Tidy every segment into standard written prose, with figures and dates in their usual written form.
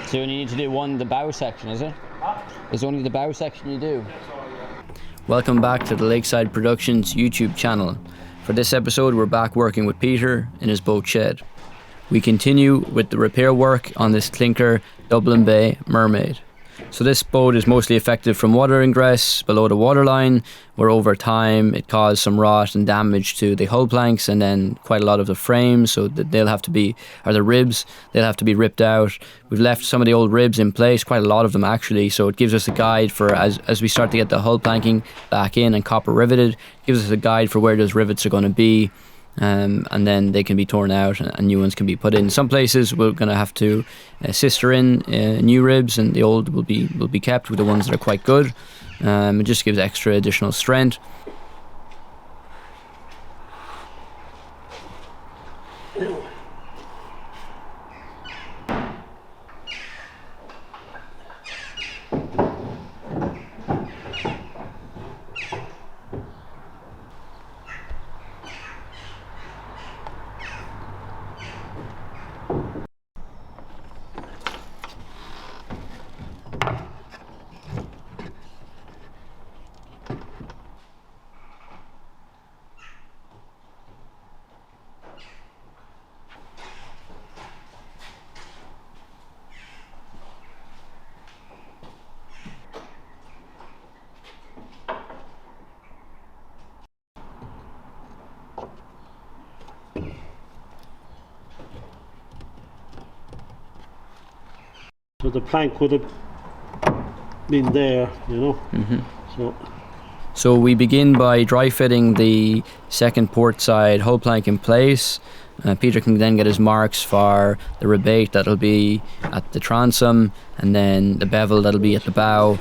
So you only need to do the bow section, is it? It's only the bow section you do? Welcome back to the Lakeside Productions YouTube channel. For this episode, we're back working with Peter in his boat shed. We continue with the repair work on this Clinker Dublin Bay Mermaid. So this boat is mostly affected from water ingress below the waterline, where over time it caused some rot and damage to the hull planks and then quite a lot of the frames, so that the ribs, they'll have to be ripped out. We've left some of the old ribs in place, quite a lot of them actually, so it gives us a guide for as we start to get the hull planking back in and copper riveted, it gives us a guide for where those rivets are going to be. And then they can be torn out and new ones can be put in. Some places we're going to have to sister in new ribs, and the old will be kept with the ones that are quite good. It just gives extra additional strength. So the plank would have been there, you know. So we begin by dry fitting the second port side hull plank in place. Peter can then get his marks for the rebate that'll be at the transom, and then the bevel that'll be at the bow,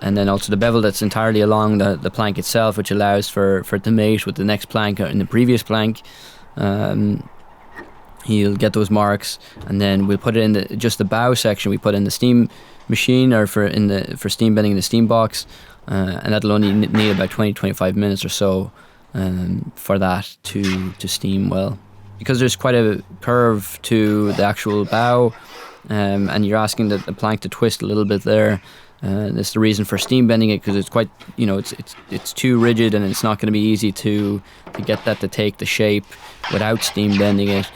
and then also the bevel that's entirely along the plank itself, which allows for it to mate with the next plank in the previous plank. He'll get those marks, and then we'll put it in just the bow section. We put in the steam machine, or for steam bending in the steam box, and that'll only need about 20-25 minutes or so for that to steam well. Because there's quite a curve to the actual bow, and you're asking the plank to twist a little bit there. That's the reason for steam bending it, because it's quite, it's too rigid, and it's not going to be easy to get that to take the shape without steam bending it.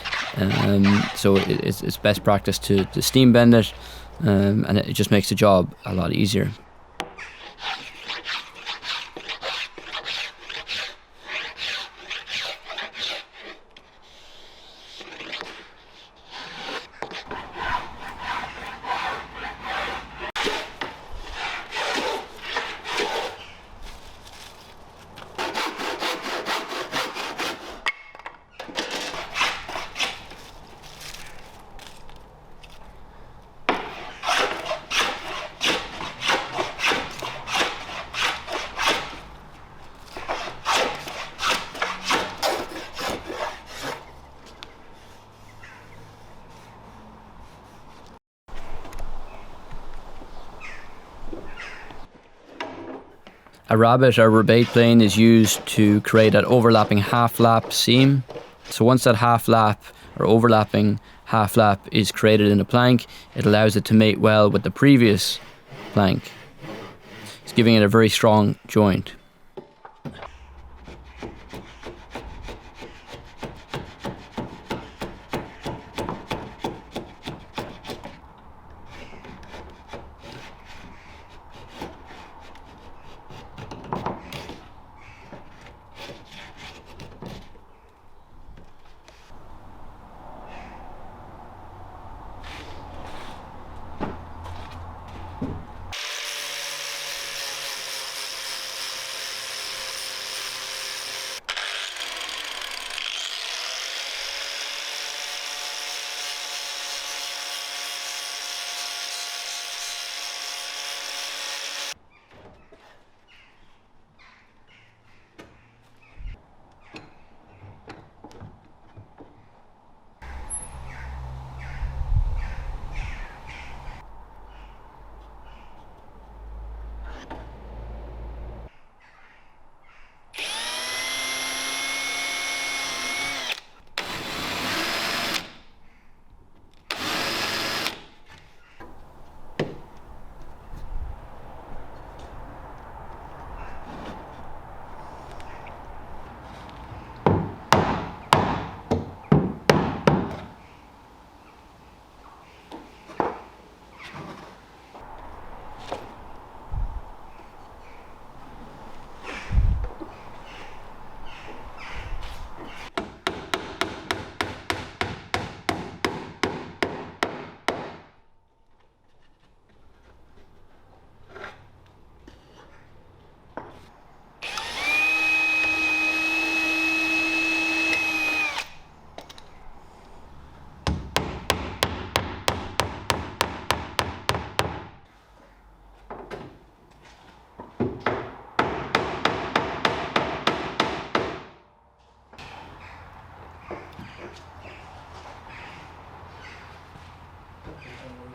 So it's best practice to steam bend it, and it just makes the job a lot easier. A rabbet or rebate plane is used to create that overlapping half lap seam. So once that half lap or overlapping half lap is created in the plank, it allows it to mate well with the previous plank. It's giving it a very strong joint.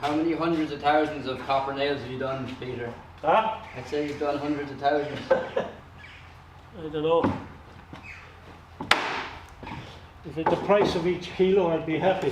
How many hundreds of thousands of copper nails have you done, Peter? Huh? I'd say you've done hundreds of thousands. I don't know. If it's the price of each kilo, I'd be happy.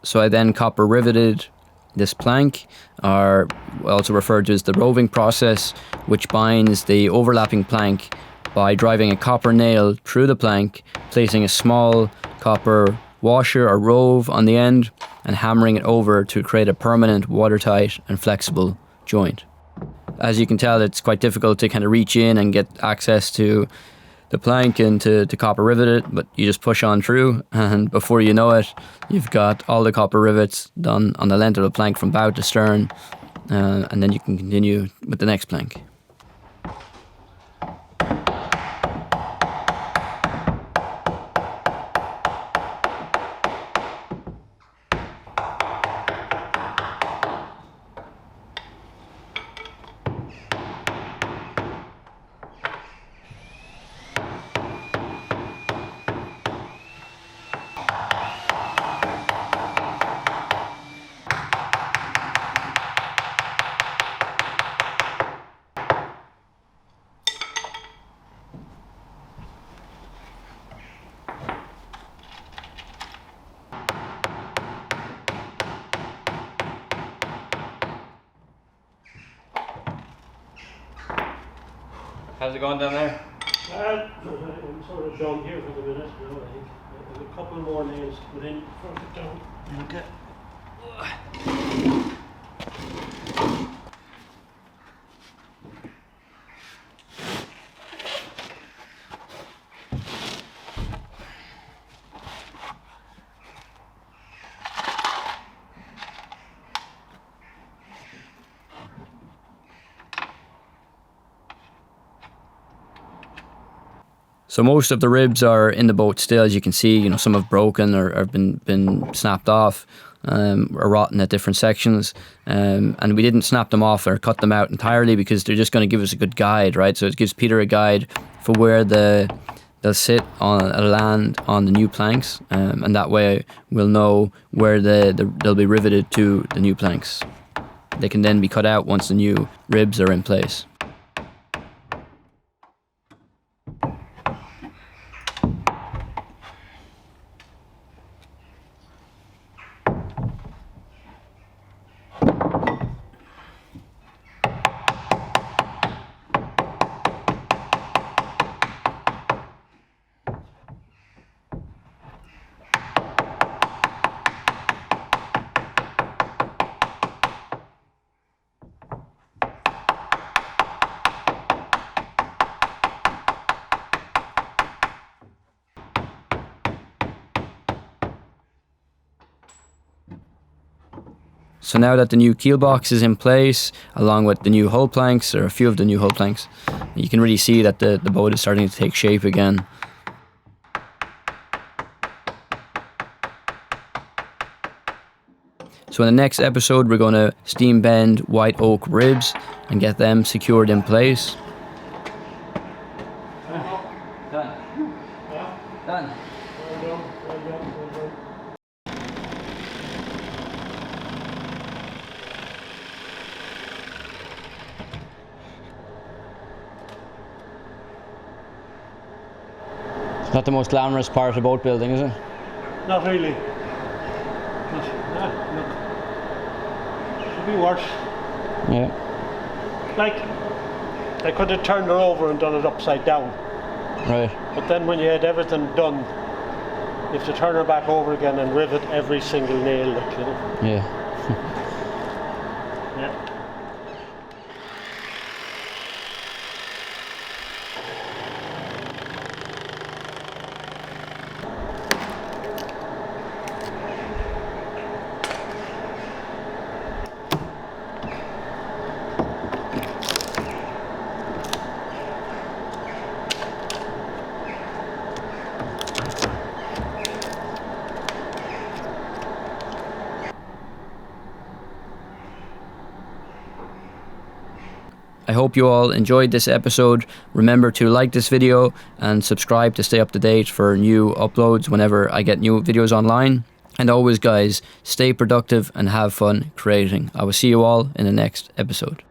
So I then copper riveted this plank, or also referred to as the roving process, which binds the overlapping plank by driving a copper nail through the plank, placing a small copper washer or rove on the end, and hammering it over to create a permanent, watertight and flexible joint. As you can tell, it's quite difficult to kind of reach in and get access to the plank and to copper rivet it, but you just push on through, and before you know it, you've got all the copper rivets done on the length of the plank from bow to stern, and then you can continue with the next plank. How's it going down there? I'm sort of done here for the minute. You know, I think I have a couple more nails to put in before I get down. Okay. So most of the ribs are in the boat still, as you can see. You know, some have broken or have been snapped off, or rotten at different sections. And we didn't snap them off or cut them out entirely because they're just going to give us a good guide, right? So it gives Peter a guide for where they'll sit on a land on the new planks, and that way we'll know where they'll be riveted to the new planks. They can then be cut out once the new ribs are in place. So now that the new keel box is in place, along with the new hull planks, or a few of the new hull planks, you can really see that the boat is starting to take shape again. So in the next episode, we're going to steam bend white oak ribs and get them secured in place. Done. Done. Not the most glamorous part of boat building, is it? Not really. Look. Could be worse. Yeah. Like, I could have turned her over and done it upside down. Right. But then when you had everything done, you have to turn her back over again and rivet every single nail, like, you know. Yeah. Yeah. I hope you all enjoyed this episode. Remember to like this video and subscribe to stay up to date for new uploads whenever I get new videos online. And always, guys, stay productive and have fun creating. I will see you all in the next episode.